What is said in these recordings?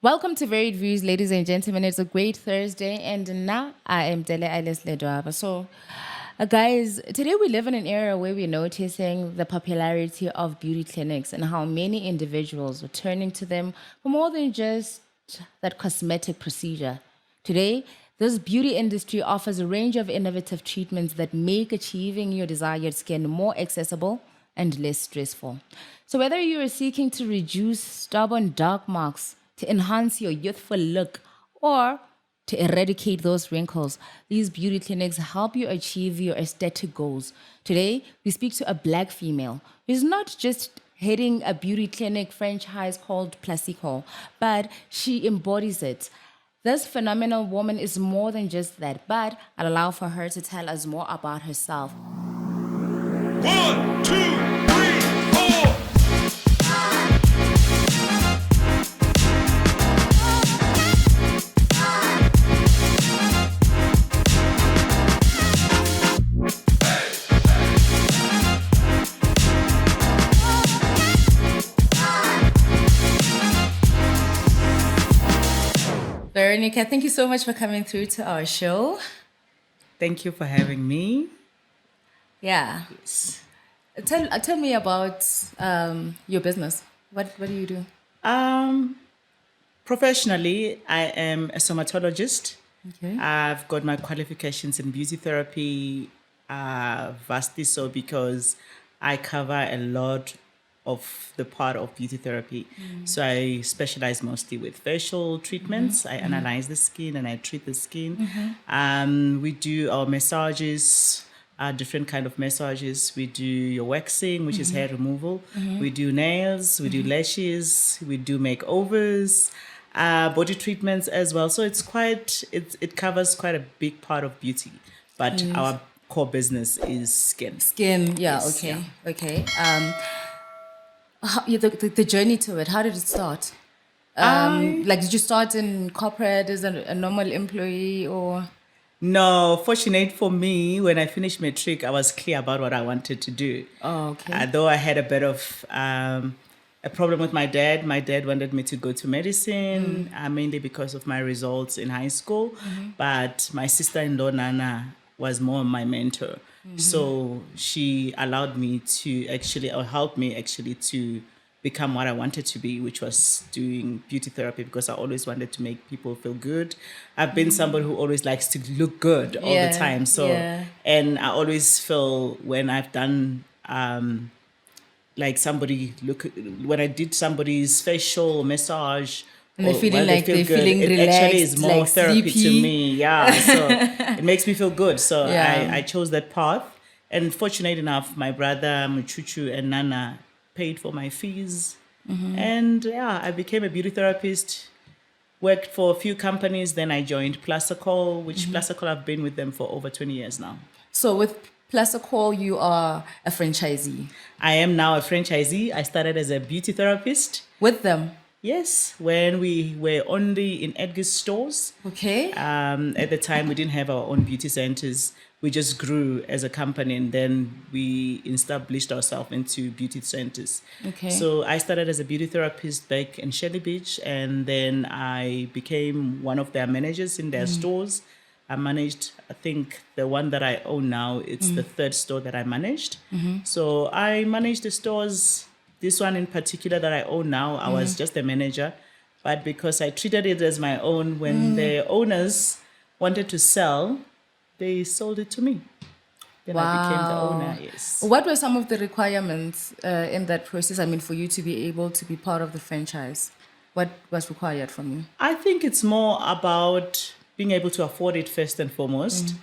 Welcome to Varied Views, ladies and gentlemen. It's a great Thursday, and now I am Dele Ailes Ledwaba. Guys, today we live in an era where we're noticing the popularity of beauty clinics and how many individuals are turning to them for more than just that cosmetic procedure. Today, this beauty industry offers a range of innovative treatments that make achieving your desired skin more accessible and less stressful. So, whether you are seeking to reduce stubborn dark marks, to enhance your youthful look, or to eradicate those wrinkles, these beauty clinics help you achieve your aesthetic goals. Today, we speak to a black female who's not just heading a beauty clinic franchise called Placico, but she embodies it. This phenomenal woman is more than just that, but I'll allow for her to tell us more about herself. One, two, three, four. Veronica, thank you so much for coming through to our show. Thank you for having me. Yeah. Tell me about your business. What do you do? Professionally, I am a somatologist. Okay. I've got my qualifications in beauty therapy, vastly so because I cover a lot of the part of beauty therapy. So I specialize mostly with facial treatments. I analyze the skin and I treat the skin. We do our massages, different kind of massages. We do your waxing, which is hair removal. We do nails, we do lashes, we do makeovers, body treatments as well. So it covers quite a big part of beauty. But our core business is skin. Skin, yeah, Yes, okay, yeah. okay. The journey to it, how did it start? Did you start in corporate as a normal employee or? No, fortunate for me, when I finished matric, I was clear about what I wanted to do. Oh, okay. Though I had a bit of a problem with my dad. My dad wanted me to go to medicine, mainly because of my results in high school. But my sister-in-law, Nana, was more my mentor. So she allowed me to helped me to become what I wanted to be, which was doing beauty therapy because I always wanted to make people feel good. I've been somebody who always likes to look good all the time. So, and I always feel when I've done, when I did somebody's facial massage, And they're or feeling while like feel they're good, feeling it actually is relaxed, more like therapy sleepy. to me. Yeah, so it makes me feel good. So Yeah. I chose that path. And fortunate enough, my brother, Muchuchu, and Nana paid for my fees. And I became a beauty therapist, worked for a few companies. Then I joined Placico, which Placico I've been with them for over 20 years now. So with Placico, you are a franchisee. I am now a franchisee. I started as a beauty therapist. With them? Yes, when we were only in Edgar's stores. Okay. At the time, we didn't have our own beauty centers. We just grew as a company, and then we established ourselves into beauty centers. Okay. So I started as a beauty therapist back in Shelley Beach, and then I became one of their managers in their stores. I managed, I think, the one that I own now, it's the third store that I managed. So I managed the stores. This one in particular that I own now, I was just a manager. But because I treated it as my own, when the owners wanted to sell, they sold it to me. Then I became the owner, yes. What were some of the requirements in that process? I mean, for you to be able to be part of the franchise, what was required from you? I think it's more about being able to afford it first and foremost.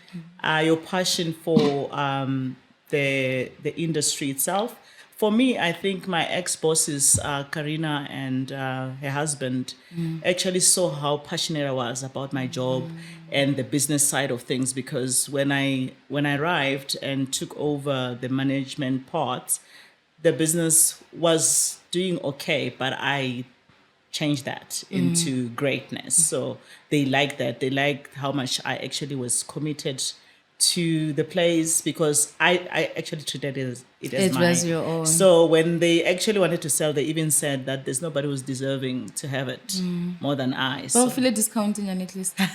Your passion for the industry itself. For me, I think my ex-bosses, Karina and her husband, actually saw how passionate I was about my job and the business side of things. Because when I arrived and took over the management part, the business was doing okay, but I changed that into greatness. So they liked that. They liked how much I actually was committed to the place because I actually treated it as It mine. was your own. So when they actually wanted to sell, they even said that there's nobody who's deserving to have it more than I. Well, So feel a discounting on it list. you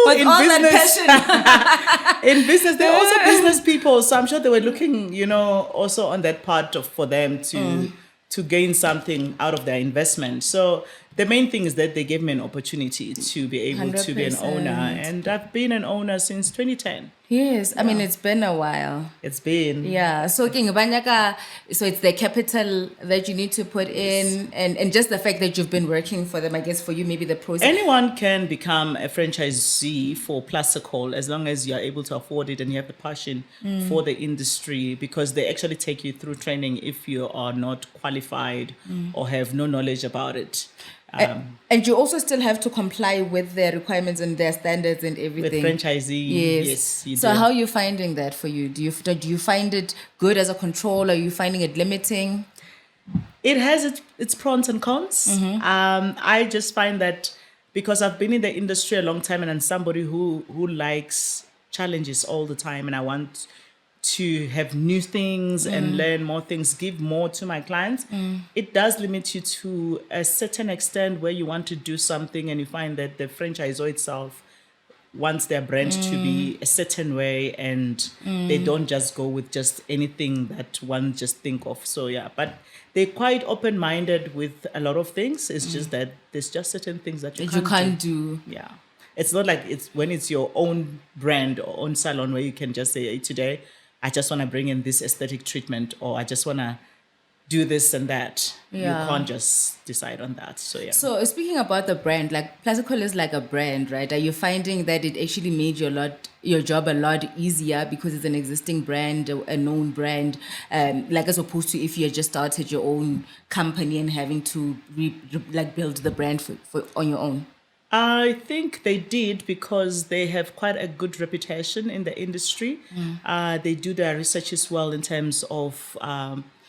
With in all business, that passion. in business, they're also business people. So I'm sure they were looking, also on that part for them to gain something out of their investment. So the main thing is that they gave me an opportunity to be able to be an owner, 100%. and I've been an owner since 2010. Yes, I mean, it's been a while. It's been Yeah, so so it's the capital that you need to put in, and just the fact that you've been working for them. I guess for you, maybe the process. anyone can become a franchisee for Plasticol as long as you are able to afford it and you have the passion for the industry, because they actually take you through training if you are not qualified or have no knowledge about it. And you also still have to comply with their requirements and their standards and With everything. franchisee, yes, you So do. how are you finding that for you? Do you find it good as a control? Are you finding it limiting? It has its pros and cons. I just find that because I've been in the industry a long time and I'm somebody who likes challenges all the time, and I want to have new things and learn more things, give more to my clients. It does limit you to a certain extent where you want to do something and you find that the franchisor itself wants their brand to be a certain way, and they don't just go with just anything that one just think of. So yeah, but they're quite open-minded with a lot of things. It's just that there's just certain things that you That you can't can't do. yeah. It's not like it's when it's your own brand or own salon where you can just say, hey, today, I just want to bring in this aesthetic treatment, or I just want to do this and that. Yeah. You can't just decide on that. So, yeah. So speaking about the brand, like Plasticol is like a brand, right? Are you finding that it actually made your job a lot easier because it's an existing brand, a known brand, like as opposed to if you had just started your own company and having to build the brand for on your own? I think they did because they have quite a good reputation in the industry. They do their research as well in terms of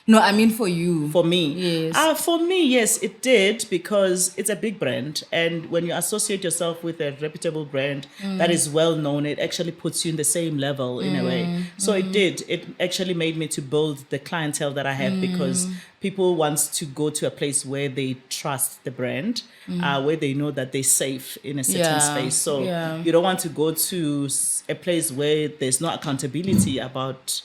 No, I mean for you. for me. Yes. For me, yes, it did because it's a big brand. And when you associate yourself with a reputable brand that is well known, it actually puts you in the same level in a way. So it did. It actually made me to build the clientele that I have because people want to go to a place where they trust the brand, where they know that they're safe in a certain Yeah, space. So yeah. you don't want to go to a place where there's no accountability about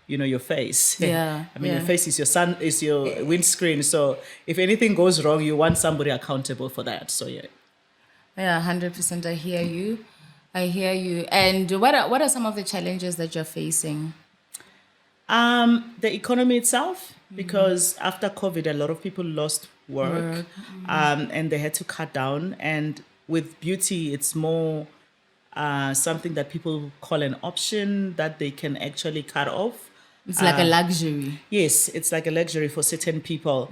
your face. Yeah, I mean, yeah. your face is your windscreen. So if anything goes wrong, you want somebody accountable for that. So yeah. Yeah, 100%. I hear you. And what are some of the challenges that you're facing? The economy itself, because after COVID, a lot of people lost work, and they had to cut down. And with beauty, it's more something that people call an option that they can actually cut off. It's like a luxury. Yes, it's like a luxury for certain people.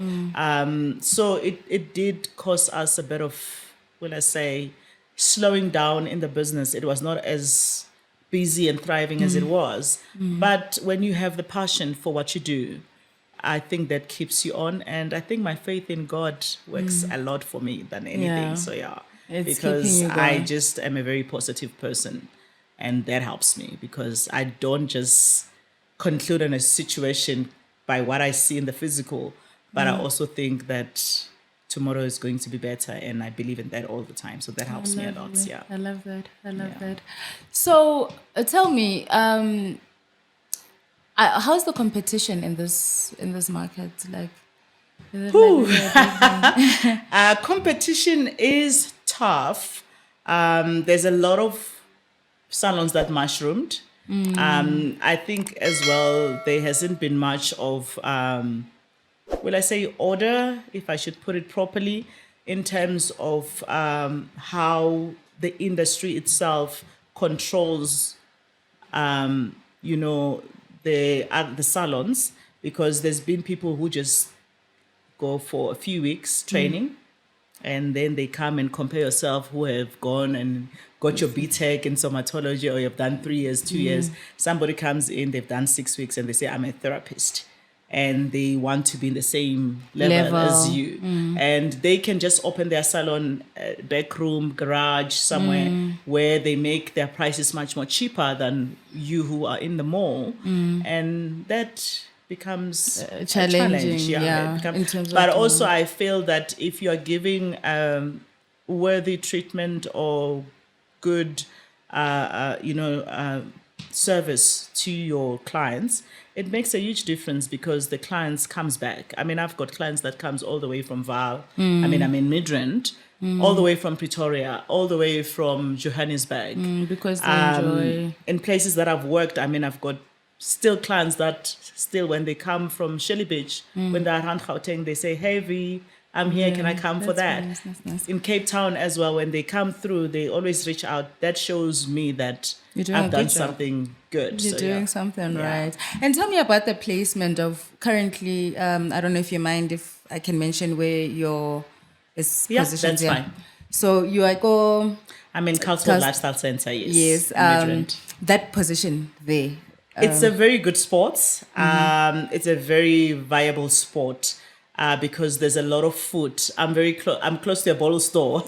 So it did cause us a bit of, will I say, slowing down in the business. It was not as busy and thriving as it was. But when you have the passion for what you do, I think that keeps you on. And I think my faith in God works a lot for me than anything. Yeah. So yeah, It's because keeping you I going. just am a very positive person. And that helps me because I don't just conclude on a situation by what I see in the physical, but I also think that tomorrow is going to be better, and I believe in that all the time. So that helps me a lot. Yeah. I love that. That. So tell me, how's the competition in this market? Like, is it Competition is tough. There's a lot of salons that mushroomed. I think as well, there hasn't been much of, will I say, order, if I should put it properly, in terms of how the industry itself controls, the salons, because there's been people who just go for a few weeks training. And then they come and compare yourself who have gone and got your BTech in somatology, or you've done 3 years, 2 years. Somebody comes in, they've done 6 weeks, and they say, I'm a therapist. and they want to be in the same level as you. And they can just open their salon, back room, garage, somewhere where they make their prices much more cheaper than you who are in the mall. And that becomes a challenging, challenge. yeah, it becomes, in terms of but doing also it. I feel that if you are giving worthy treatment or good, service to your clients, it makes a huge difference because the clients comes back. I mean, I've got clients that comes all the way from Vaal. I mean, I'm in Midrand, all the way from Pretoria, all the way from Johannesburg. Because they enjoy. In places that I've worked, I mean, I've got still clients that still, when they come from Shelly Beach, when they're around Gauteng, they say, "Hey V, I'm here. Can I come for that?" Nice, that's nice. In Cape Town as well, when they come through, they always reach out. That shows me that You're doing a I've done good job. something good. You're So, doing yeah. something Yeah. right. And tell me about the placement of currently. I don't know if you mind if I can mention where your is Yeah, positioned. that's fine. So you are go. I'm in Cultural Cus- Lifestyle Center, yes. Yes. in Midrand. That position there. It's a very good sport. It's a very viable sport because there's a lot of food. I'm close to a bottle store.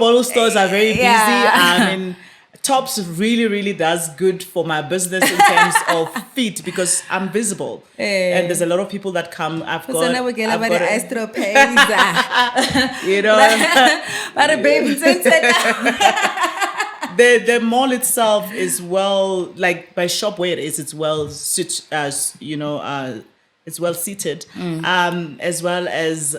Bottle stores are very busy. Yeah. I mean, Tops really, really does good for my business in terms of feet because I'm visible. And there's a lot of people that come. I've got a- Astro Payza. you know, But a baby the mall itself is well, like by shop where it is, it's well it's well seated, as well as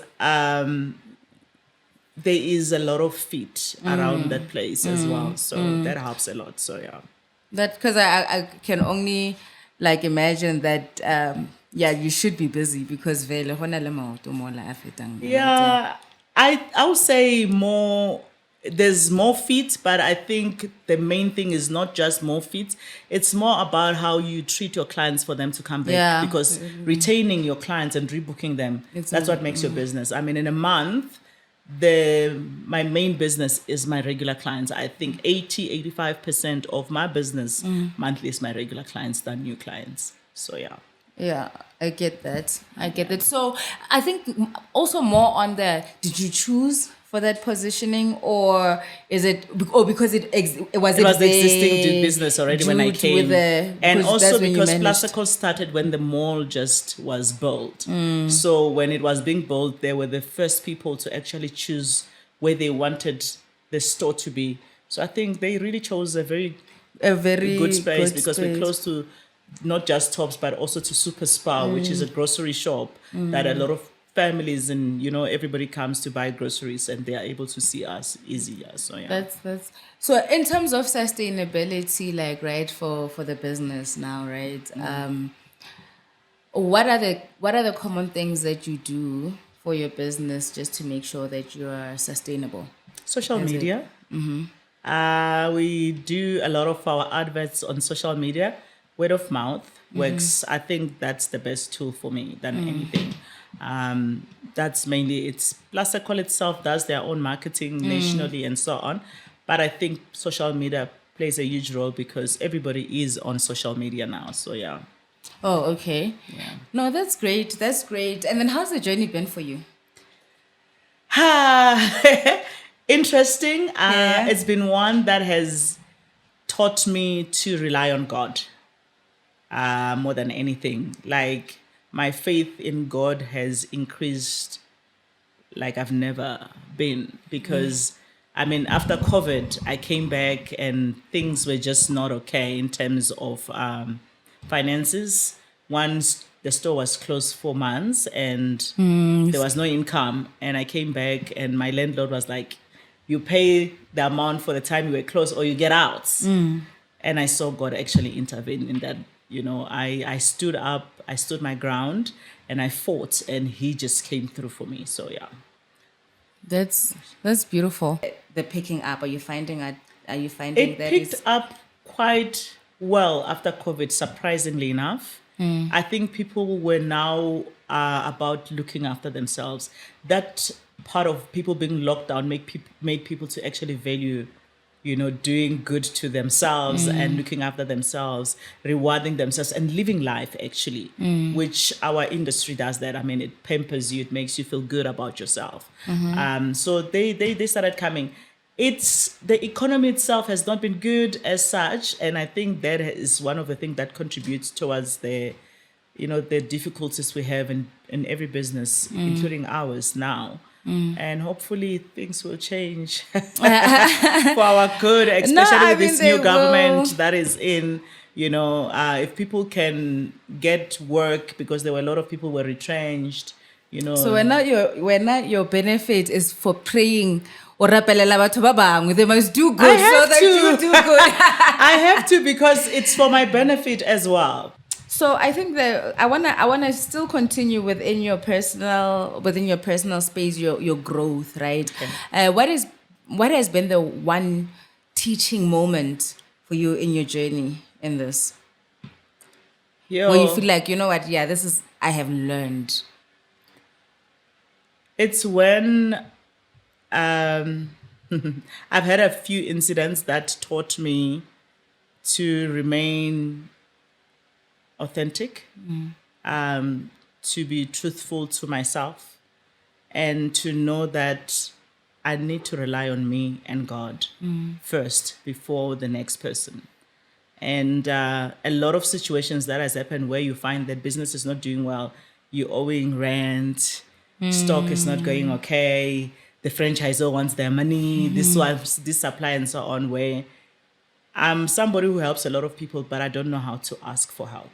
there is a lot of feet around that place as well, so that helps a lot. So yeah, That because I can only like imagine that you should be busy because vele hona le maoto mo la a fetang. yeah, I would say more. There's more feet, but I think the main thing is not just more feet. It's more about how you treat your clients for them to come back. Yeah. Because retaining your clients and rebooking them, that's what makes your business. I mean, in a month, my main business is my regular clients. I think 85% of my business monthly is my regular clients than new clients. So yeah. Yeah, I get that. So I think also more on did you choose for that positioning, or is it because it was the existing business already when I came, and because also that's when you because managed. Plastico started when the mall just was built. So when it was being built, they were the first people to actually choose where they wanted the store to be. So I think they really chose a very good space because we're close to not just Tops but also to Super Spa, which is a grocery shop that a lot of families and everybody comes to buy groceries and they are able to see us easier. So yeah. That's so in terms of sustainability, like right for the business now, right? What are the common things that you do for your business just to make sure that you are sustainable? Social media. We do a lot of our adverts on social media. Word of mouth works. I think that's the best tool for me than anything. That's mainly it's Plastico itself does their own marketing nationally and so on. But I think social media plays a huge role because everybody is on social media now. So yeah. Oh, okay. Yeah. No, that's great. That's great. And then how's the journey been for you? Interesting. Yeah. It's been one that has taught me to rely on God more than anything. Like my faith in God has increased like I've never been because I mean, after COVID, I came back and things were just not okay in terms of finances. Once the store was closed 4 months and there was no income, and I came back and my landlord was like, you pay the amount for the time you were closed or you get out. And I saw God actually intervene in that. I stood up, I stood my ground and I fought and he just came through for me. So yeah. That's beautiful. The picking up, are you finding It that picked is up quite well after COVID, surprisingly enough. I think people were now about looking after themselves. That part of people being locked down made people to actually value doing good to themselves and looking after themselves, rewarding themselves and living life actually, which our industry does that. I mean, it pampers you, it makes you feel good about yourself. So they started coming. It's the economy itself has not been good as such, and I think that is one of the things that contributes towards the difficulties we have in every business, including ours now. And hopefully things will change for our good, especially with this new government that is in. If people can get work, because there were a lot of people were retrenched. So when not your benefit is for praying or rapelela batho ba bangwe, they must do good so that you do good. I have to, because it's for my benefit as well. So I think that I wanna still continue within your personal space, your growth, right? Okay. What has been the one teaching moment for you in your journey in this? Where you feel like, you know what, I have learned. It's when I've had a few incidents that taught me to remain authentic, to be truthful to myself, and to know that I need to rely on me and God first before the next person. And a lot of situations that has happened where you find that business is not doing well, you're owing rent, stock is not going okay, the franchisor wants their money, this supply and so on, where I'm somebody who helps a lot of people, but I don't know how to ask for help.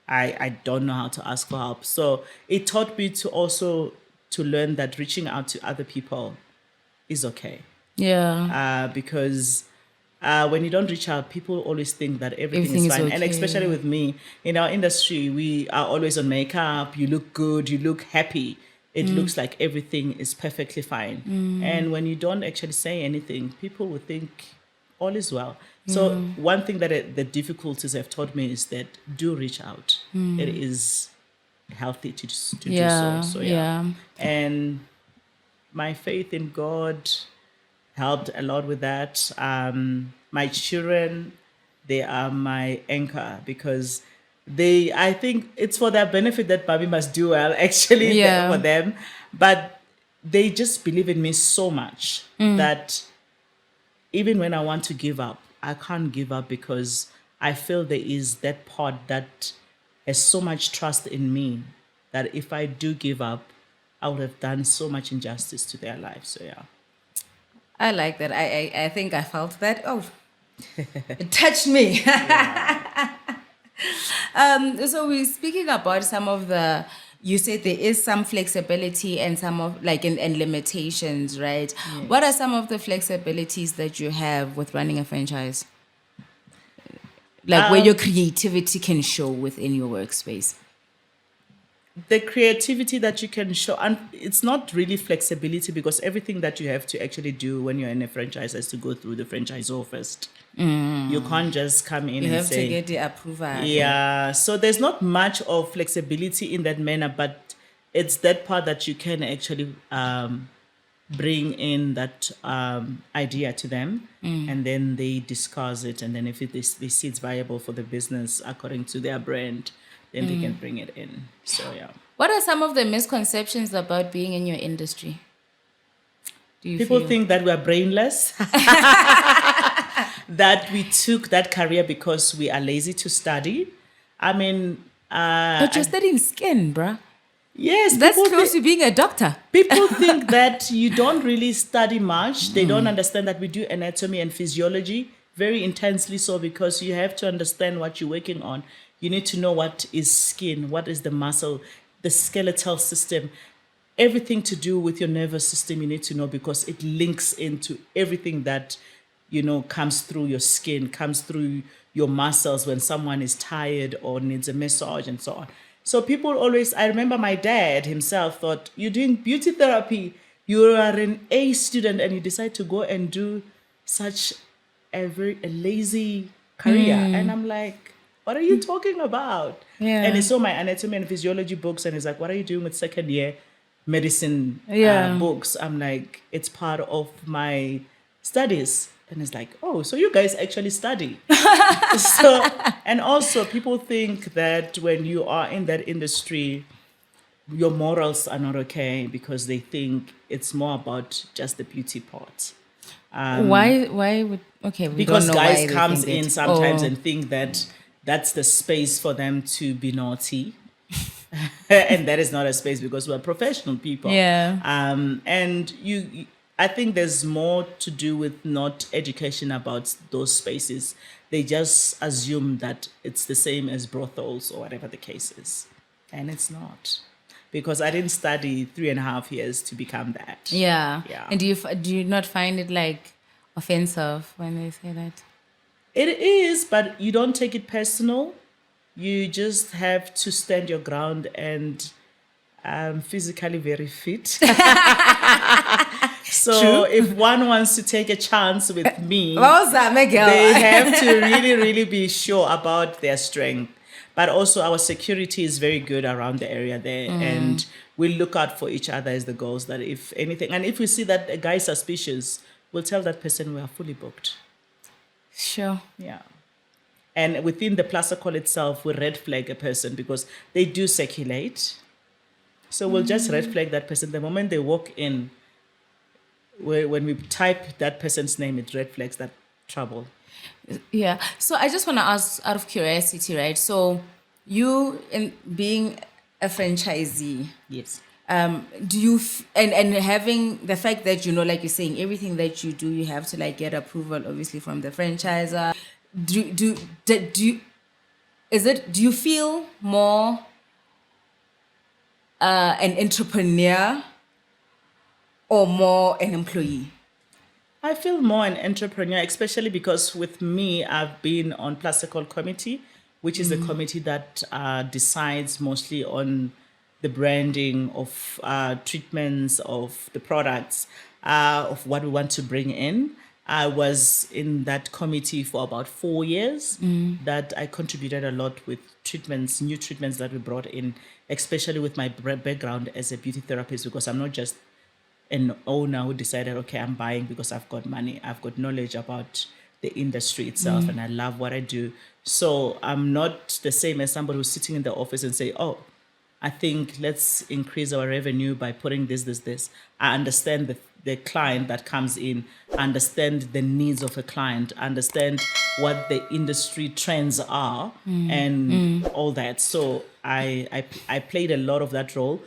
I don't know how to ask for help. So it taught me to learn that reaching out to other people is okay. Yeah. Because when you don't reach out, people always think that everything is fine. Okay. And especially with me, in our industry, we are always on makeup. You look good. You look happy. It looks like everything is perfectly fine. And when you don't actually say anything, people will think all is well. So one thing that the difficulties have taught me is that do reach out. It is healthy to do so. So yeah. And my faith in God helped a lot with that. My children, they are my anchor, because I think it's for their benefit that Bobby must do well, actually, for them. But they just believe in me so much that even when I want to give up, I can't give up, because I feel there is that part that has so much trust in me that if I do give up, I would have done so much injustice to their lives. So yeah. I like that. I think I felt that. Oh, it touched me. So we're speaking about some of the, you said there is some flexibility and some of and limitations, right? Yes. What are some of the flexibilities that you have with running a franchise? Where your creativity can show within your workspace? The creativity that you can show, and it's not really flexibility, because everything that you have to actually do when you're in a franchise has to go through the franchisor first. You can't just come in and say... You have to get the approval. Yeah, so there's not much of flexibility in that manner, but it's that part that you can actually bring in that idea to them, and then they discuss it, and then if they see it's viable for the business according to their brand, then they can bring it in. So yeah. What are some of the misconceptions about being in your industry? People think that we are brainless, that we took that career because we are lazy to study. I mean... but you're studying skin, bruh. Yes. That's close to being a doctor. People think that you don't really study much. They don't understand that we do anatomy and physiology very intensely, so because you have to understand what you're working on. You need to know what is skin, what is the muscle, the skeletal system, everything to do with your nervous system you need to know, because it links into everything that, comes through your skin, comes through your muscles when someone is tired or needs a massage and so on. So people always, I remember my dad himself thought, you're doing beauty therapy, you are an A student and you decide to go and do such a lazy career. And I'm like, what are you talking about? Yeah. And he saw my anatomy and physiology books and he's like, what are you doing with second year medicine books? I'm like, it's part of my studies. And it's like, oh, so you guys actually study. So, and also people think that when you are in that industry, your morals are not okay because they think it's more about just the beauty part. Why would okay? We don't Because know guys why they comes think in that. sometimes Oh, and think that that's the space for them to be naughty. And that is not a space because we're professional people. yeah. And I think there's more to do with not education about those spaces. They just assume that it's the same as brothels or whatever the case is, and it's not, because I didn't study 3.5 years to become that. Yeah. Yeah. And do you not find it like offensive when they say that? It is, but you don't take it personal. You just have to stand your ground, and I'm physically very fit. So True. if one wants to take a chance with me, What was that, Miguel? they have to really, really be sure about their strength. But also our security is very good around the area there. And we look out for each other as the girls, that if anything, and if we see that a guy is suspicious, we'll tell that person we are fully booked. Sure. Yeah. And within the plaza call itself, we red flag a person because they do circulate. So we'll just red flag that person. The moment they walk in, when we type that person's name, it red flags that trouble. Yeah. So I just want to ask, out of curiosity, right? So you, in being a franchisee, Yes. do you and having the fact that, you know, like you're saying, everything that you do, you have to like get approval, obviously, from the franchisor. Do you feel more an entrepreneur or more an employee? I feel more an entrepreneur, especially because with me, I've been on Plaza Call Committee, which is the committee that decides mostly on the branding of treatments, of the products, of what we want to bring in. I was in that committee for about 4 years. That I contributed a lot with treatments, new treatments that we brought in, especially with my background as a beauty therapist, because I'm not just an owner who decided, okay, I'm buying because I've got money. I've got knowledge about the industry itself and I love what I do. So I'm not the same as somebody who's sitting in the office and say, oh, I think let's increase our revenue by putting this. I understand the client that comes in, understand the needs of a client, understand what the industry trends are and all that. So I played a lot of that role.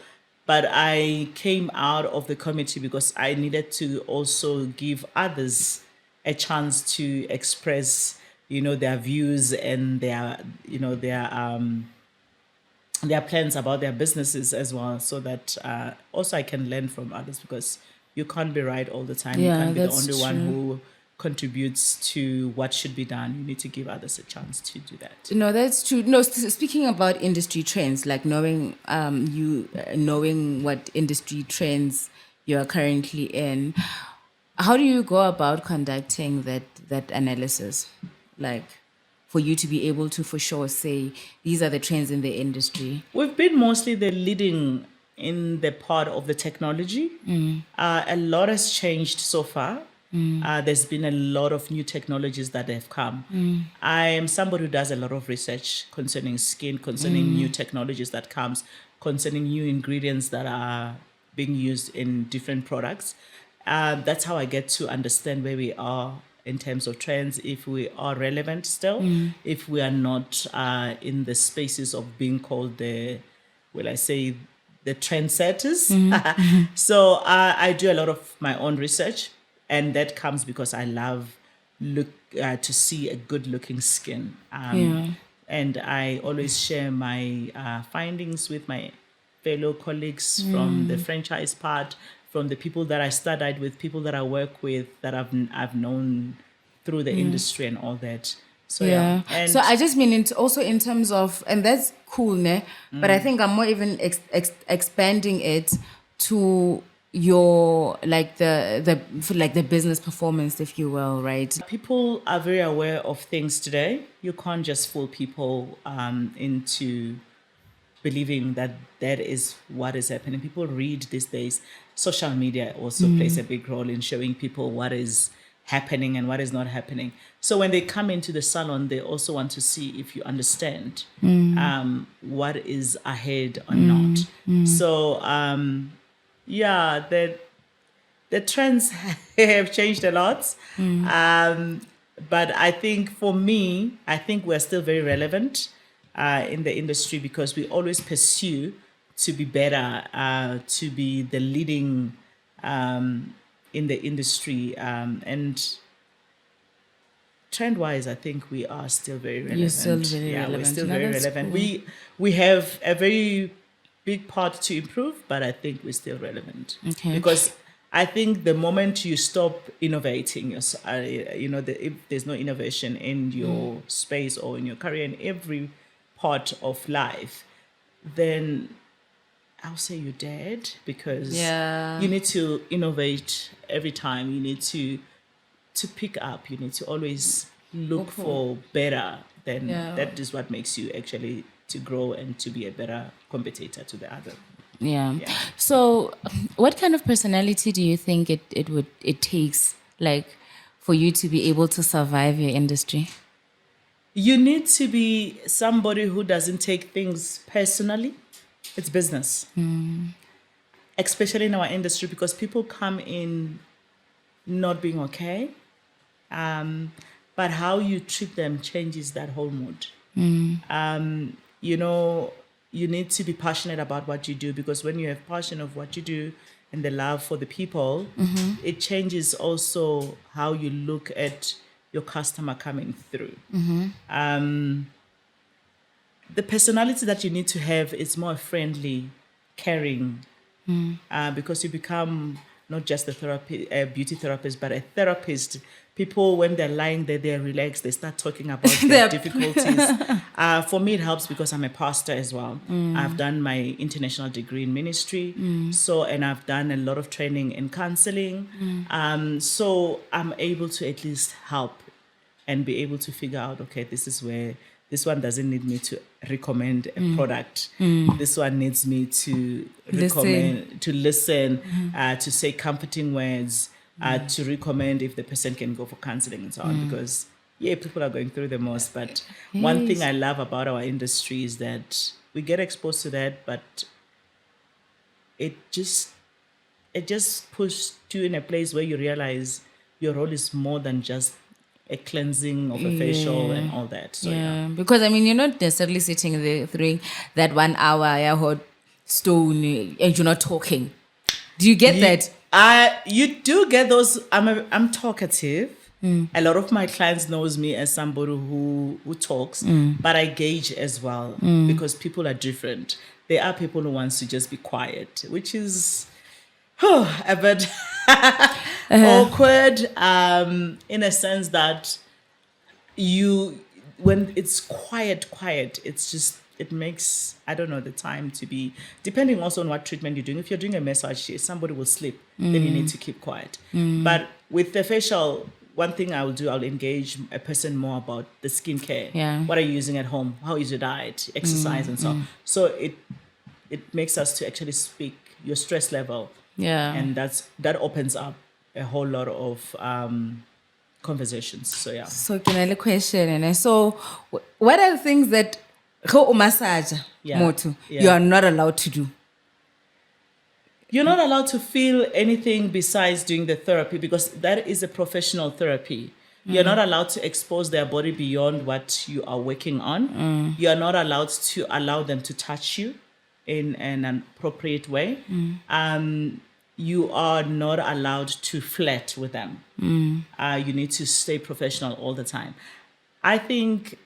But I came out of the committee because I needed to also give others a chance to express, their views and their plans about their businesses as well, so that also I can learn from others, because you can't be right all the time. You Yeah, can't be the that's only one true. who contributes to what should be done. You need to give others a chance to do that. No, that's true. No, speaking about industry trends, like knowing knowing what industry trends you are currently in, how do you go about conducting that analysis? Like, for you to be able to for sure say these are the trends in the industry. We've been mostly the leading in the part of the technology. A lot has changed so far. There's been a lot of new technologies that have come. I am somebody who does a lot of research concerning skin, concerning new technologies that comes, concerning new ingredients that are being used in different products. That's how I get to understand where we are in terms of trends, if we are relevant still, if we are not in the spaces of being called the trendsetters. So I do a lot of my own research, and that comes because I love to see a good looking skin. And I always share my findings with my fellow colleagues from the franchise part, from the people that I studied with, people that I work with, that I've known through the industry and all that. So yeah. And So I just mean also in terms of, and that's cool, ne? But I think I'm more even expanding it to your like the business performance, if you will, right? people are very aware of things today. You can't just fool people into believing that that is what is happening. People read these days. Social media also plays a big role in showing people what is happening and what is not happening. So when they come into the salon, they also want to see if you understand what is ahead or not. So yeah, the trends have changed a lot. But I think for me, I think we're still very relevant in the industry because we always pursue to be better, to be the leading in the industry. And trend-wise, I think we are still very relevant. You're still very relevant. We're still No, very that's relevant. cool. We have a very big part to improve, but I think we're still relevant. Okay. Because I think the moment you stop innovating, if there's no innovation in your space or in your career, in every part of life, then I'll say you're dead because you need to innovate every time. You need to pick up. You need to always look for better. Then that is what makes you actually to grow and to be a better competitor to the other. Yeah. So, what kind of personality do you think it takes, like, for you to be able to survive your industry? You need to be somebody who doesn't take things personally. It's business, especially in our industry, because people come in not being okay, but how you treat them changes that whole mood. You need to be passionate about what you do, because when you have passion of what you do and the love for the people, it changes also how you look at your customer coming through. The personality that you need to have is more friendly, caring, because you become not just a beauty therapist, but a therapist. People, when they're lying there, they're relaxed. They start talking about their difficulties. For me, it helps because I'm a pastor as well. I've done my international degree in ministry. And I've done a lot of training in counseling. So I'm able to at least help and be able to figure out, okay, this is where this one doesn't need me to recommend a product. This one needs me to recommend, to listen, to say comforting words, to recommend if the person can go for counseling and so on. Because, people are going through the most. But one thing I love about our industry is that we get exposed to that, but it just puts you in a place where you realize your role is more than just a cleansing of a facial and all that. So Because you're not necessarily sitting there throwing that 1 hour hot stone and you're not talking. Do you get that? You do get those. I'm talkative. A lot of my clients knows me as somebody who talks, but I gauge as well because people are different. There are people who wants to just be quiet, which is a bit awkward in a sense that when it's quiet, it's just, it makes, I don't know, the time to be, depending also on what treatment you're doing. If you're doing a massage, somebody will sleep, then you need to keep quiet. But with the facial, one thing I will do, I'll engage a person more about the skincare. What are you using at home? How is your diet, exercise, and so on. So it makes us to actually speak your stress level. And that opens up a whole lot of conversations. So can I have a question? And so what are the things that massage you are not allowed to do? You're not allowed to feel anything besides doing the therapy, because that is a professional therapy. You're not allowed to expose their body beyond what you are working on. You're not allowed to allow them to touch you in an appropriate way. You are not allowed to flirt with them. You need to stay professional all the time. I think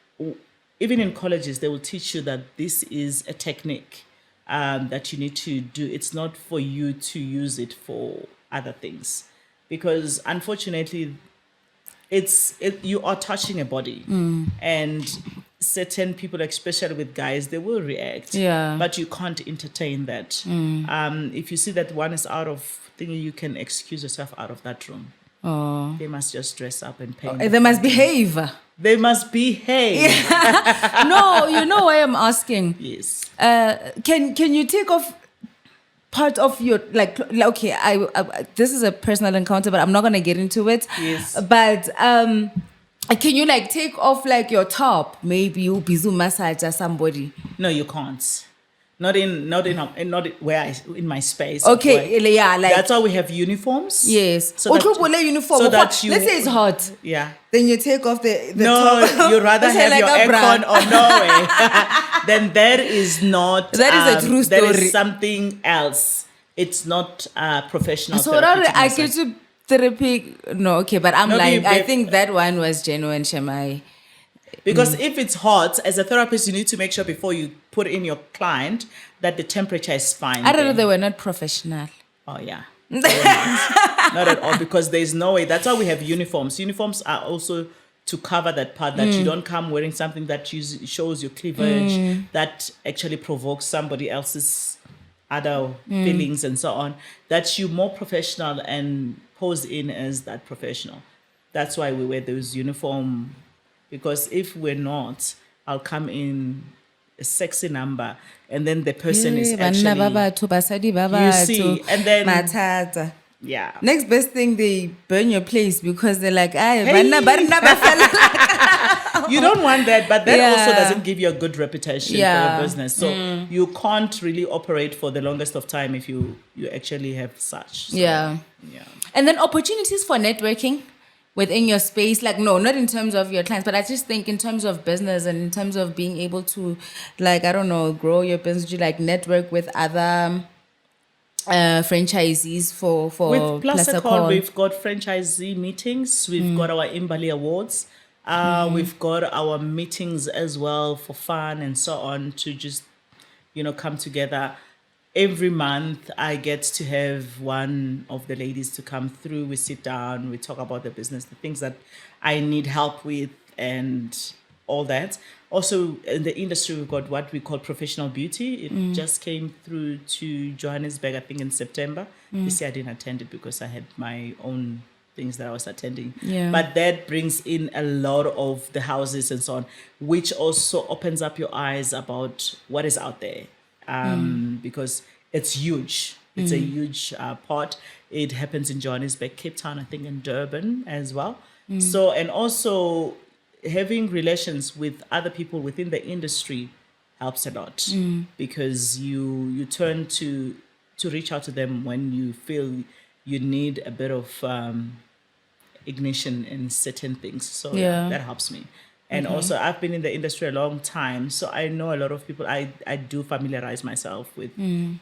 even in colleges, they will teach you that this is a technique that you need to do. It's not for you to use it for other things, because unfortunately, you are touching a body, and certain people, especially with guys, they will react. But you can't entertain that. If you see that one is out of thing, you can excuse yourself out of that room. They must just dress up and pay. They must behave. They must behave. No, you know why I'm asking. Yes. Can you take off part of your like okay, I this is a personal encounter, but I'm not gonna get into it. Yes. But can you like take off like your top? Maybe you bizu massage or somebody. No, you can't. Not in my space. of Okay, work. yeah, like That's why we have uniforms. yes. So that, Uniform. so that you, let's say it's hot. yeah. Then you take off the No, top. you'd rather Let's say have like your a bra. aircon or no way. Then that is not. That is a true That story. is something else. It's not professional. So therapeutic I massage. get to therapy. No, okay, but I'm No, like, I babe. think that one was genuine, Shemai. Because if it's hot, as a therapist, you need to make sure before you put in your client that the temperature is fine. I don't know, there. they were not professional. Oh yeah. They were not at all, because there's no way. That's why we have uniforms. Uniforms are also to cover that part, that you don't come wearing something that shows your cleavage, that actually provokes somebody else's other feelings and so on. That you're more professional and pose in as that professional. That's why we wear those uniform, because if we're not, I'll come in a sexy number, and then the person is Banna actually, baba to basadi you baba see, to and then matata. yeah. Next best thing, they burn your place because they're like, "Ay, Hey. banna bafela." You don't want that, but that also Yeah. doesn't give you a good reputation for Yeah. your business. So you can't really operate for the longest of time if you actually have such. So, Yeah. yeah. And then opportunities for networking within your space, like no, not in terms of your clients, but I just think in terms of business and in terms of being able to, like, I don't know, grow your business, you like network with other franchisees for With Plus a Call, Call. we've got franchisee meetings. We've got our Imbali Awards. We've got our meetings as well for fun and so on, to just, come together. Every month, I get to have one of the ladies to come through. We sit down, we talk about the business, the things that I need help with, and all that. Also, in the industry, we've got what we call professional beauty. It just came through to Johannesburg, I think, in September. This year, I didn't attend it because I had my own things that I was attending. Yeah. But that brings in a lot of the houses and so on, which also opens up your eyes about what is out there. Because it's huge. It's a huge part. It happens in Johannesburg, Cape Town, I think, in Durban as well. So, and also having relations with other people within the industry helps a lot, because you turn to reach out to them when you feel you need a bit of ignition in certain things. So Yeah. that helps me. And also, I've been in the industry a long time, so I know a lot of people. I do familiarize myself with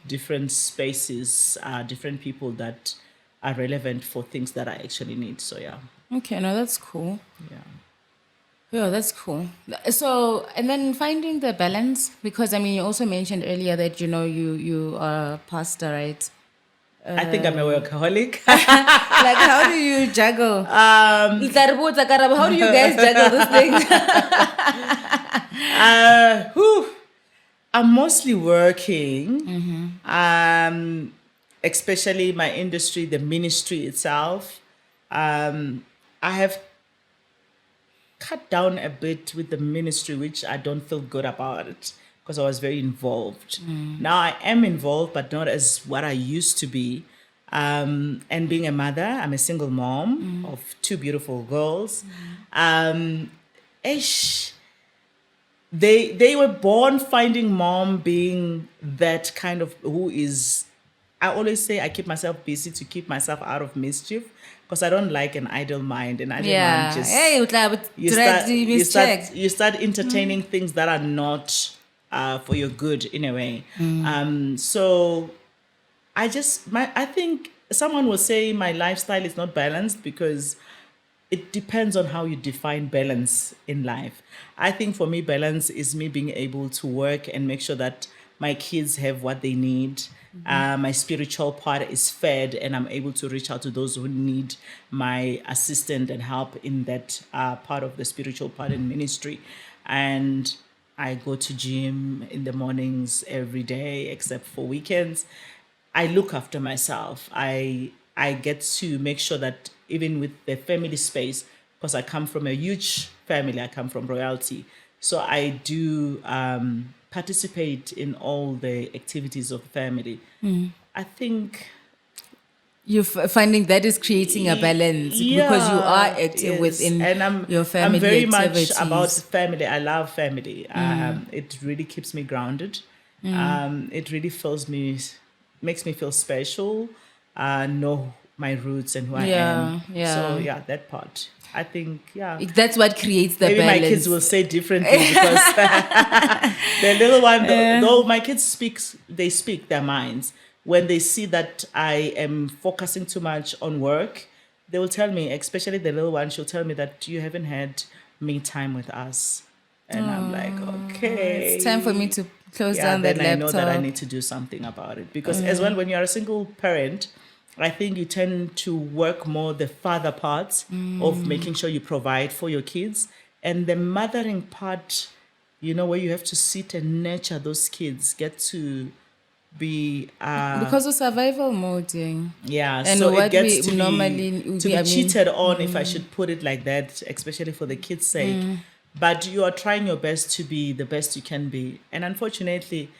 different spaces, different people that are relevant for things that I actually need. So yeah, Okay, no, that's cool. yeah. Yeah, that's cool. So, and then finding the balance, because I mean, you also mentioned earlier that you are a pastor, right? I think I'm a workaholic. Like, how do you juggle? How do you guys juggle this thing? I'm mostly working. Especially my industry, the ministry itself. I have cut down a bit with the ministry, which I don't feel good about it, because I was very involved. Now I am involved, but not as what I used to be. And being a mother, I'm a single mom of two beautiful girls. They were born finding mom being that kind of who is. I always say I keep myself busy to keep myself out of mischief, because I don't like an idle mind. And idle mind just you start entertaining things that are not for your good in a way. So I think someone will say my lifestyle is not balanced, because it depends on how you define balance in life. I think for me, balance is me being able to work and make sure that my kids have what they need. My spiritual part is fed, and I'm able to reach out to those who need my assistance and help in that part of the spiritual part in ministry. And I go to gym in the mornings every day, except for weekends. I look after myself. I get to make sure that even with the family space, because I come from a huge family, I come from royalty. So I do participate in all the activities of the family. I think You're finding that is creating a balance because you are active yes. within and your family I'm very activities. much about family. I love family. It really keeps me grounded. It really makes me feel special. Know my roots and who I am. So Yeah. yeah, that part. I think That's what creates the maybe balance. my kids will say differently because the little one, though my kids they speak their minds. When they see that I am focusing too much on work, they will tell me, especially the little one, she'll tell me that you haven't had me time with us. And I'm like, okay. It's time for me to close Yeah, down that then I know that I laptop. need to do something about it. Because as well, when you're a single parent, I think you tend to work more the father parts of making sure you provide for your kids. And the mothering part, where you have to sit and nurture those kids, get to be Because of survival mode. yeah, And so it what gets we to normally be cheated on, if I should put it like that, especially for the kids' sake. But you are trying your best to be the best you can be. And unfortunately,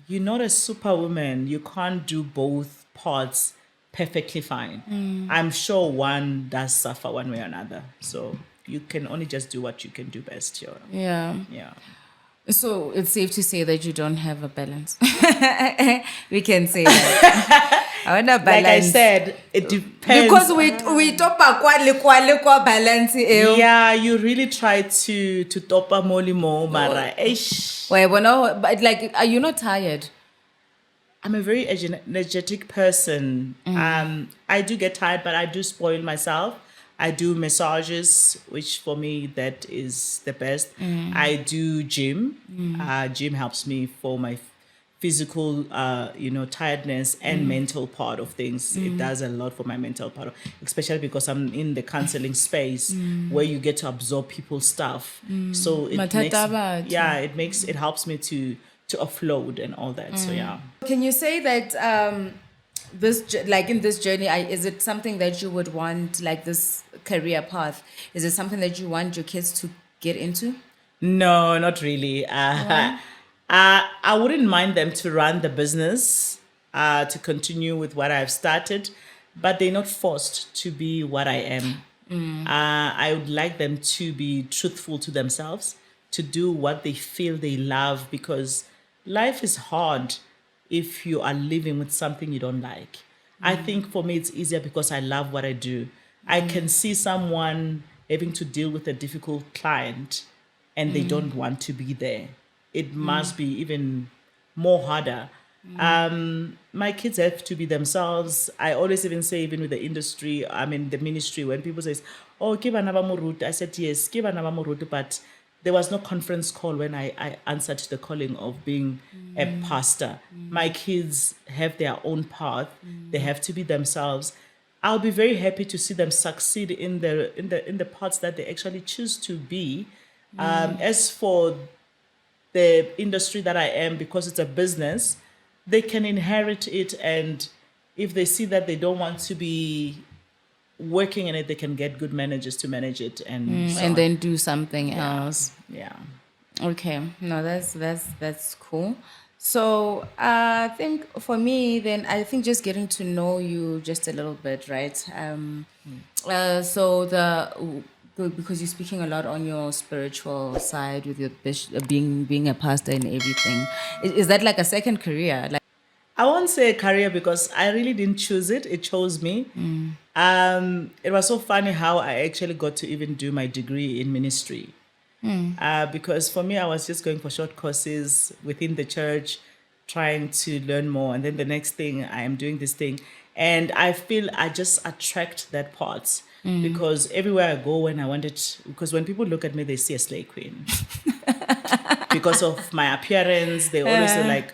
you're not a superwoman. You can't do both parts perfectly fine. I'm sure one does suffer one way or another. So you can only just do what you can do best. Yeah. Yeah. So it's safe to say that you don't have a balance. We can say that. I want a balance. Like I said, it depends. Because we talk about kwa balance. Yeah, you really try to top up more, Mara. But like, are you not tired? I'm a very energetic person. I do get tired, but I do spoil myself. I do massages, which for me that is the best. I do gym. Gym helps me for my physical, tiredness and mental part of things. It does a lot for my mental part, especially because I'm in the counseling space where you get to absorb people's stuff. So it helps me to offload and all that. So yeah. Can you say that in this journey, is it something that you would want, like this career path? Is it something that you want your kids to get into? No, not really. I wouldn't mind them to run the business, to continue with what I've started, but they're not forced to be what I am. I would like them to be truthful to themselves, to do what they feel they love, because life is hard if you are living with something you don't like. I think for me it's easier because I love what I do. I can see someone having to deal with a difficult client and they don't want to be there. It must be even more harder. My kids have to be themselves. I always even say, even with the industry, the ministry, when people say, oh, give another more route, I said, yes, give another more route, but there was no conference call when I answered the calling of being a pastor. My kids have their own path. They have to be themselves. I'll be very happy to see them succeed in the parts that they actually choose to be. As for the industry that I am, because it's a business, they can inherit it, and if they see that they don't want to be working in it, they can get good managers to manage it And then do something else. Yeah. Okay, no, that's cool. So I think for me, then I think just getting to know you just a little bit, right? Because you're speaking a lot on your spiritual side with your being a pastor and everything. Is that like a second career? Like, I won't say a career because I really didn't choose it. It chose me. It was so funny how I actually got to even do my degree in ministry. Because for me, I was just going for short courses within the church, trying to learn more. And then the next thing, I am doing this thing. And I feel I just attract that part. Because everywhere I go, because when people look at me, they see a slay queen. Because of my appearance, they always say like,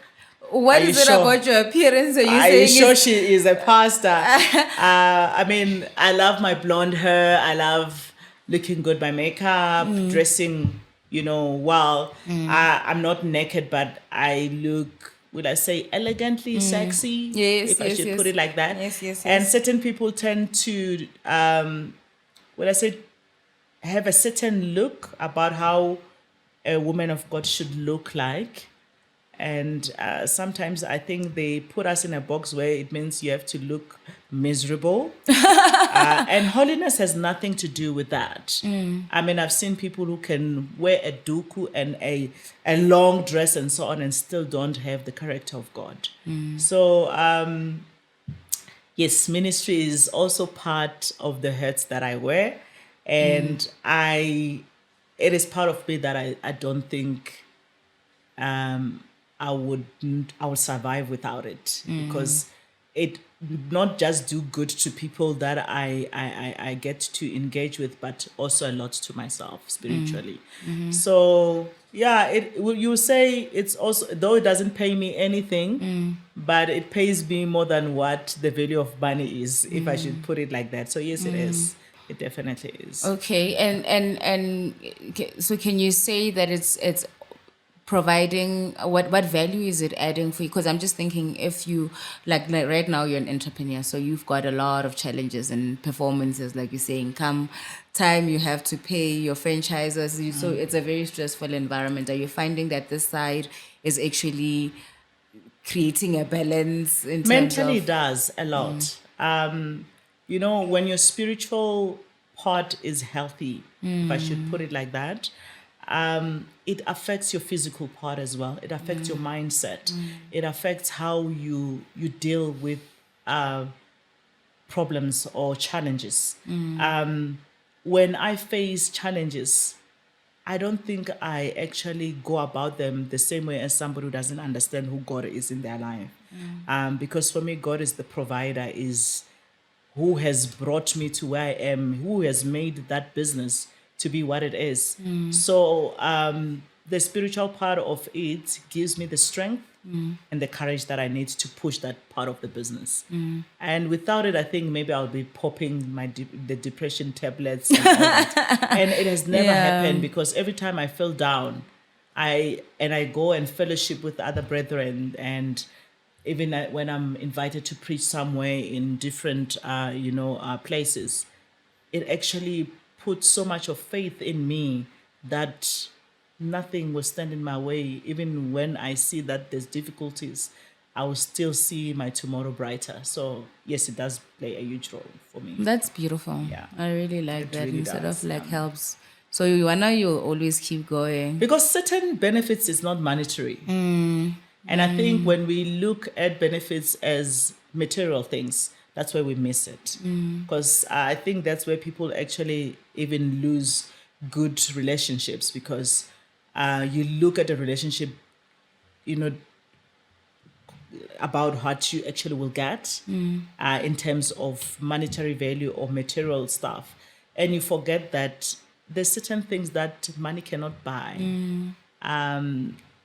what is it about your appearance? Are you sure she is a pastor? I love my blonde hair. I love looking good, my makeup, dressing, well. I'm not naked, but I look, would I say, elegantly sexy? If I should put it like that. Yes. And certain people tend to, would I say, have a certain look about how a woman of God should look like. And sometimes I think they put us in a box where it means you have to look miserable. And holiness has nothing to do with that. I mean, I've seen people who can wear a duku and a long dress and so on and still don't have the character of God. So, yes, ministry is also part of the hats that I wear. And it is part of me that I don't think I would survive without it, because it not just do good to people that I get to engage with, but also a lot to myself spiritually. So yeah, you say it's also, though it doesn't pay me anything, but it pays me more than what the value of money is, if I should put it like that. So yes, it is. It definitely is. Okay, so can you say that it's providing, what value is it adding for you? Because I'm just thinking, if you like right now you're an entrepreneur, so you've got a lot of challenges and performances, like you're saying, come time you have to pay your franchisers, so it's a very stressful environment. Are you finding that this side is actually creating a balance in terms Mentally of does a lot. You know, when your spiritual part is healthy, if I should put it like that, it affects your physical part as well. It affects your mindset. It affects how you deal with problems or challenges. When I face challenges, I don't think I actually go about them the same way as somebody who doesn't understand who God is in their life. Because for me, God is the provider, is who has brought me to where I am, who has made that business to be what it is. So the spiritual part of it gives me the strength and the courage that I need to push that part of the business. And without it, I think maybe I'll be popping the depression tablets and all that. And it has never happened, because every time I feel down, I go and fellowship with other brethren, and even when I'm invited to preach somewhere in different places, it actually puts so much of faith in me that nothing will stand in my way. Even when I see that there's difficulties, I will still see my tomorrow brighter. So yes, it does play a huge role for me. That's beautiful. Yeah. I really like It that. really It sort does, of like helps. So you always keep going. Because certain benefits is not monetary. And I think when we look at benefits as material things, that's where we miss it. Because I think that's where people actually even lose good relationships, because you look at a relationship, about what you actually will get in terms of monetary value or material stuff. And you forget that there's certain things that money cannot buy.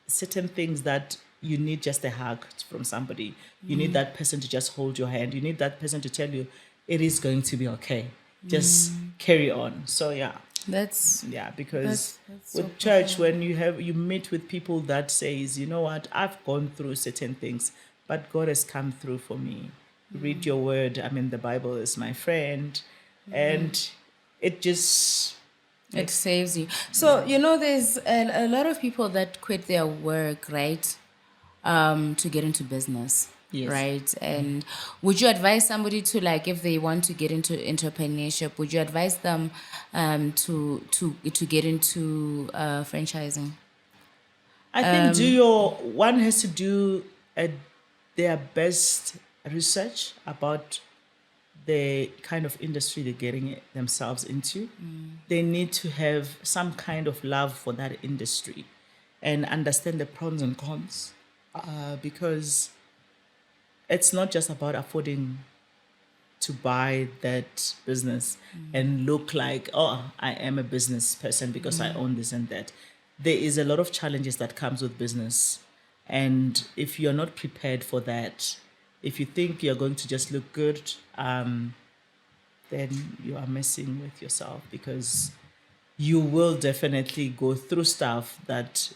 Certain things that you need just a hug from somebody. You need that person to just hold your hand. You need that person to tell you it is going to be okay. Just carry on. So yeah. That's Because that's with so church, when you meet with people that says, you know what, I've gone through certain things, but God has come through for me. Read your word. I mean, the Bible is my friend, and it just it saves you. So there's a lot of people that quit their work, right, to get into business. Yes. Right. And would you advise somebody to, like, if they want to get into entrepreneurship, would you advise them to get into franchising? I think one has to do their best research about the kind of industry they're getting themselves into. They need to have some kind of love for that industry and understand the pros and cons, because it's not just about affording to buy that business and look like, oh, I am a business person because I own this and that. There is a lot of challenges that comes with business. And if you're not prepared for that, if you think you're going to just look good, then you are messing with yourself, because you will definitely go through stuff that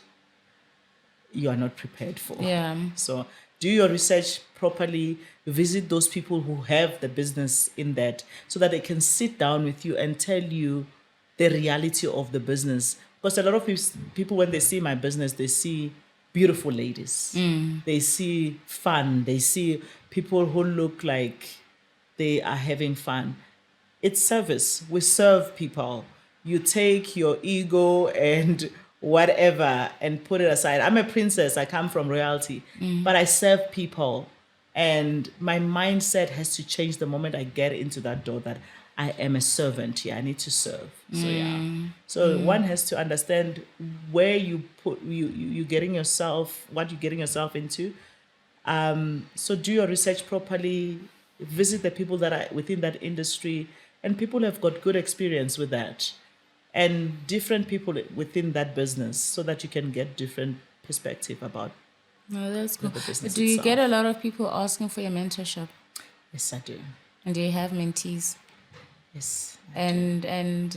you are not prepared for. Yeah. So do your research properly, visit those people who have the business in that, so that they can sit down with you and tell you the reality of the business. Because a lot of people, when they see my business, they see beautiful ladies. They see fun. They see people who look like they are having fun. It's service. We serve people. You take your ego and whatever and put it aside. I'm a princess. I come from royalty, but I serve people. And my mindset has to change the moment I get into that door that I am a servant here. I need to serve. So yeah. So one has to understand where you put you getting yourself, what you're getting yourself into. So do your research properly, visit the people that are within that industry, and people have got good experience with that, and different people within that business, so that you can get different perspective about. No, that's cool. The business Do you itself. get a lot of people asking for your mentorship? Yes, I do. And do you have mentees? Yes. And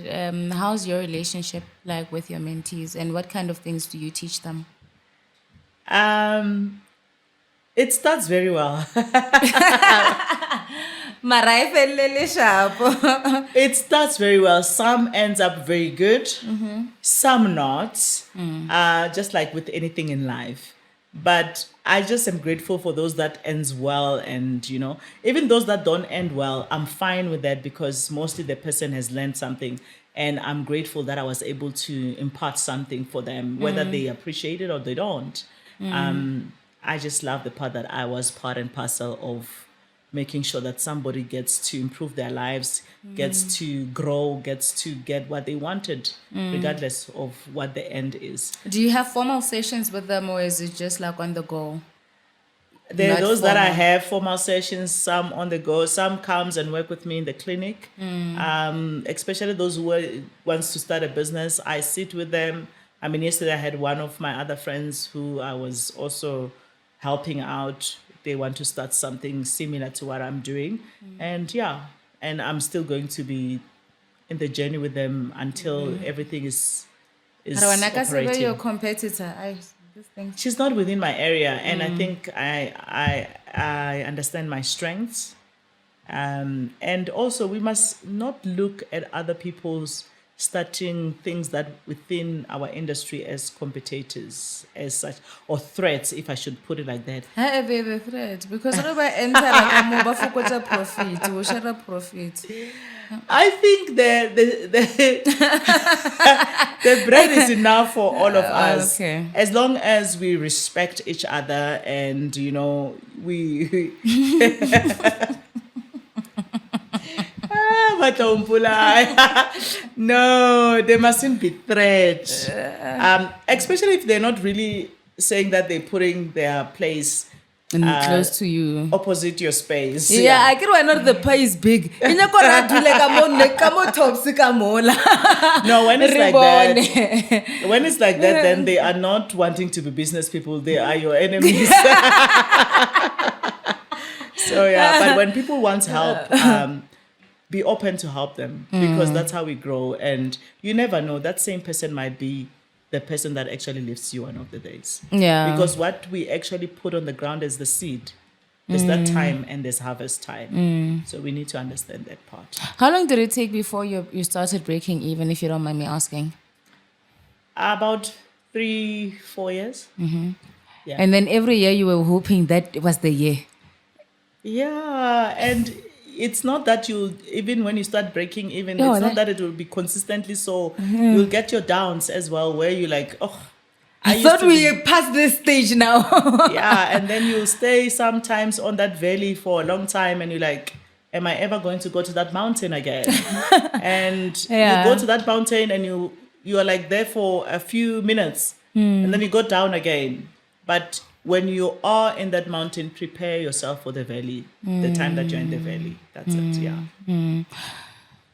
how's your relationship like with your mentees, and what kind of things do you teach them? It starts very well. It starts very well. Some ends up very good, some not. Just like with anything in life. But I just am grateful for those that ends well, and even those that don't end well, I'm fine with that, because mostly the person has learned something, and I'm grateful that I was able to impart something for them, whether they appreciate it or they don't. I just love the part that I was part and parcel of making sure that somebody gets to improve their lives, gets to grow, gets to get what they wanted, regardless of what the end is. Do you have formal sessions with them, or is it just like on the go? There are Not those that I formal. have formal sessions, some on the go, some comes and work with me in the clinic. Especially those who wants to start a business, I sit with them. I mean, yesterday I had one of my other friends who I was also helping out. They want to start something similar to what I'm doing. And I'm still going to be in the journey with them until everything is Veronica, so operating. your competitor. This thing. She's not within my area, and I think I understand my strengths. And also, we must not look at other people's starting things that within our industry as competitors as such, or threats, if I should put it like that. Hey, the threat, because whenever I enter like a mobile for profit, we share a profit. I think the bread is enough for all of us, okay. as long as we respect each other, and we no, there mustn't be threat. Especially if they're not really saying that they're putting their place And close to you. opposite your space. Yeah, I get why not the pie is big. You know, No, when it's like that, then they are not wanting to be business people. They are your enemies. So yeah, but when people want help, be open to help them, because that's how we grow. And you never know, that same person might be the person that actually lifts you one of the days. Yeah. Because what we actually put on the ground is the seed. There's that time and there's harvest time. So we need to understand that part. How long did it take before you started breaking even, if you don't mind me asking? About 3-4 years. Yeah. And then every year you were hoping that it was the year. Yeah, and it's not that even when you start breaking even, No, it's not that it will be consistently so. You'll get your downs as well, where you're like, oh, I used thought to we be- passed this stage now. yeah, and then you'll stay sometimes on that valley for a long time, and you're like, am I ever going to go to that mountain again? And Yeah. you go to that mountain and you are like there for a few minutes, and then you go down again. But when you are in that mountain, prepare yourself for the valley, the time that you're in the valley. That's it, yeah.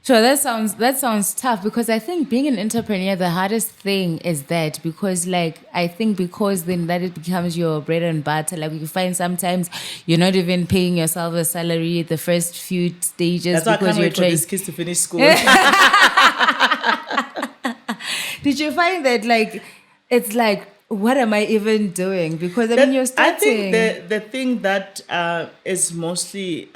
Sure, that sounds tough, because I think being an entrepreneur, the hardest thing is that, because then that it becomes your bread and butter. Like, you find sometimes you're not even paying yourself a salary the first few stages. That's why I because can't you're wait for trying. these kids to finish school. Did you find that it's like, what am I even doing? Because you're starting. I think the thing that is mostly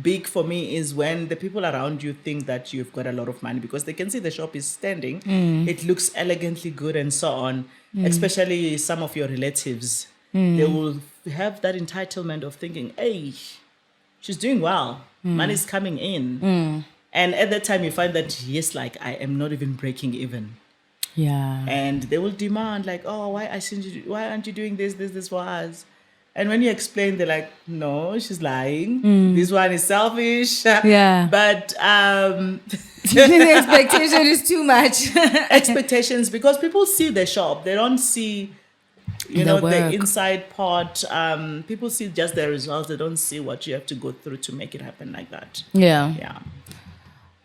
big for me is when the people around you think that you've got a lot of money because they can see the shop is standing. It looks elegantly good and so on. Especially some of your relatives. They will have that entitlement of thinking, hey, she's doing well. Money's coming in. And at that time you find that, yes, like I am not even breaking even. Yeah. And they will demand like, oh, why aren't you doing this for us? And when you explain, they're like, no, she's lying. This one is selfish. Yeah. But The expectation is too much. expectations, because people see the shop. They don't see, The the work. inside part. People see just the results. They don't see what you have to go through to make it happen like that. Yeah. Yeah.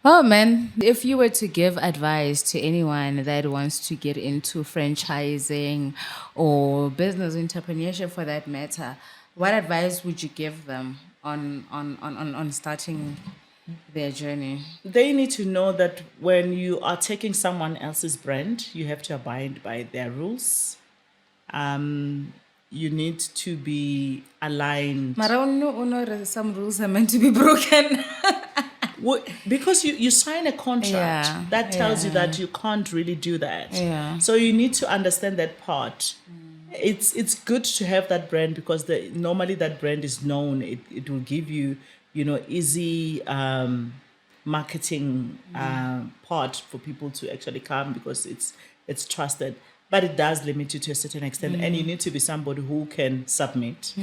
Oh man, if you were to give advice to anyone that wants to get into franchising or business entrepreneurship for that matter, what advice would you give them on starting their journey? They need to know that when you are taking someone else's brand, you have to abide by their rules. You need to be aligned. Some rules are meant to be broken. Because you sign a contract Yeah, that tells you yeah. that you can't really do that. Yeah. So you need to understand that part. It's good to have that brand because normally that brand is known. It will give you, easy marketing part for people to actually come because it's trusted. But it does limit you to a certain extent, and you need to be somebody who can submit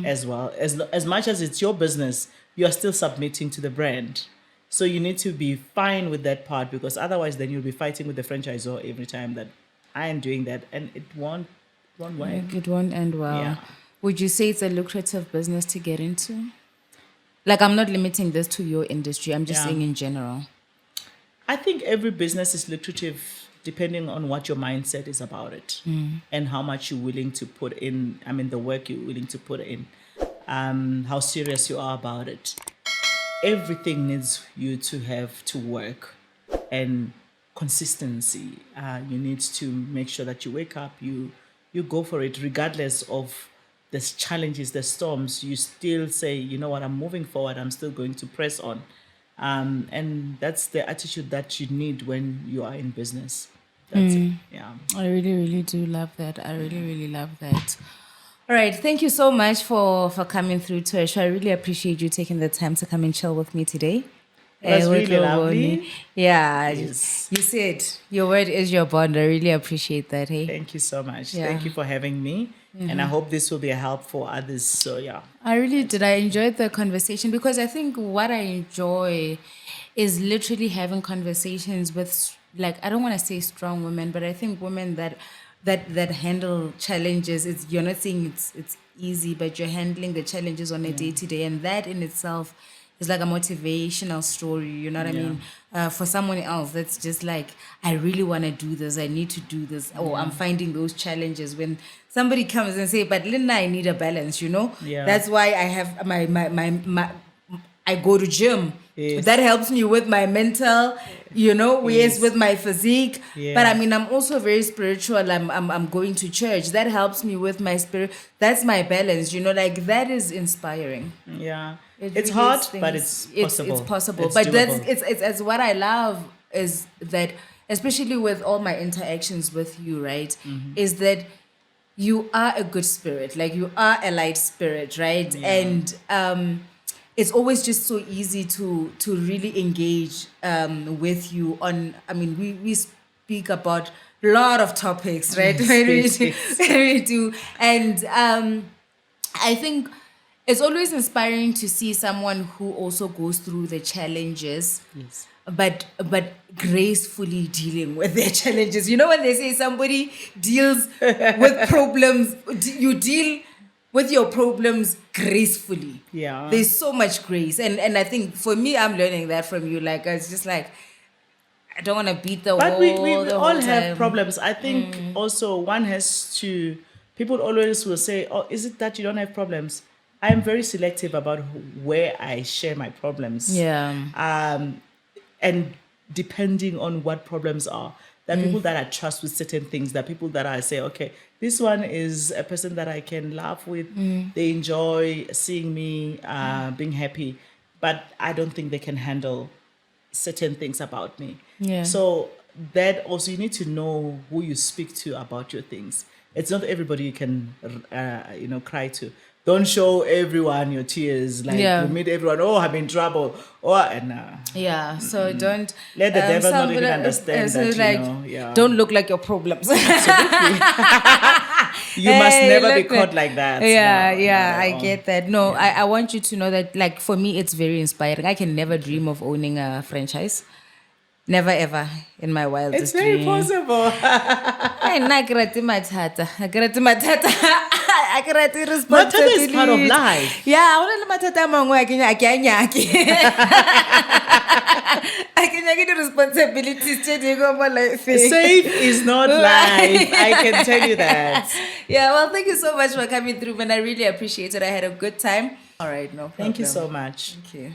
as well. As much as it's your business, you are still submitting to the brand. So you need to be fine with that part because otherwise then you'll be fighting with the franchisor every time that I am doing that, and it won't work. It won't end well. Yeah. Would you say it's a lucrative business to get into? Like, I'm not limiting this to your industry. I'm just Yeah. saying in general. I think every business is lucrative depending on what your mindset is about it and how much you're willing to put in. I mean, the work you're willing to put in, how serious you are about it. Everything needs you to have to work and consistency. You need to make sure that you wake up, you go for it, regardless of the challenges, the storms. You still say, you know what, I'm moving forward. I'm still going to press on. And that's the attitude that you need when you are in business. That's it. Yeah. I really, really do love that. I really, really love that. All right. Thank you so much for coming through to our show. I really appreciate you taking the time to come and chill with me today. It was With really Loboni. lovely. Yeah. Yes. You said your word is your bond. I really appreciate that. Hey. Thank you so much. Yeah. Thank you for having me. And I hope this will be a help for others. So, yeah. I really did. I enjoyed the conversation because I think what I enjoy is literally having conversations with, like, I don't want to say strong women, but I think women that handle challenges. You're not saying it's easy, but you're handling the challenges on a day to day, and that in itself is like a motivational story. You know what I mean? For someone else, that's just like, I really want to do this. I need to do this. Oh, I'm finding those challenges. When somebody comes and say, but Linda, I need a balance, Yeah. That's why I have my I go to gym. Yes. That helps me with my mental, yes, with my physique. Yeah. But I mean, I'm also very spiritual. I'm going to church. That helps me with my spirit. That's my balance, like that is inspiring. Yeah. It It's really hard, is but things- it's possible. It's possible. It's But doable. it's what I love is that, especially with all my interactions with you, right? Is that you are a good spirit. Like, you are a light spirit, right? Yeah. And it's always just so easy to really engage with you on. I mean, we speak about a lot of topics, right? Yes. We do. And I think it's always inspiring to see someone who also goes through the challenges, Yes. but gracefully dealing with their challenges. When they say somebody deals with problems, you deal with your problems gracefully. Yeah. There's so much grace. And I think for me, I'm learning that from you. Like, it's just like, I don't want to beat the But wall we the all whole have time. problems. I think also one has to, people always will say, oh, is it that you don't have problems? I am very selective about where I share my problems. Yeah. And depending on what problems are. There are people that I trust with certain things. There are people that I say, okay, this one is a person that I can laugh with. They enjoy seeing me being happy. but I don't think they can handle certain things about me. Yeah. So that also, you need to know who you speak to about your things. It's not everybody you can, cry to. Don't show everyone your tears. Like Yeah. you meet everyone. Oh, I'm in trouble. Oh, and Yeah, so don't let the devil not even somebody- understand so that. like, Yeah. don't look like your problems. You must Hey, never be look caught like that. Yeah, No, yeah, not at I all. get that. No, I want you to know that, like, for me, it's very inspiring. I can never dream of owning a franchise. Never ever in my wildest It's very dream. possible. Hey, nna ke rate mathata. Ke rate mathata. Ke rate responsibility. Mathata is part of life. Yeah, ho na le mathata a mangwe a ke nyake. I can nyake the responsibilities tse dingwe mo life. Safe is not life. I can tell you that. Yeah, well, thank you so much for coming through, man. I really appreciate it. I had a good time. All right, no problem. Thank you so much. Thank you.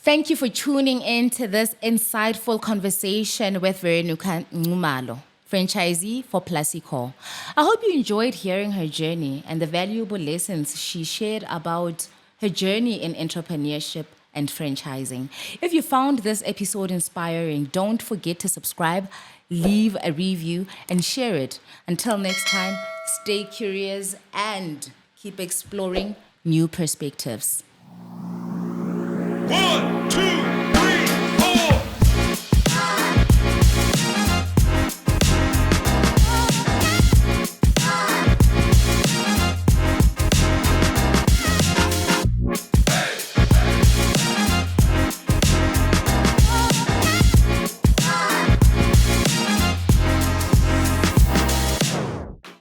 Thank you for tuning in to this insightful conversation with Veronica Nxumalo, franchisee for Plasico. I hope you enjoyed hearing her journey and the valuable lessons she shared about her journey in entrepreneurship and franchising. If you found this episode inspiring, don't forget to subscribe, leave a review, and share it. Until next time, stay curious and keep exploring new perspectives. 1, 2,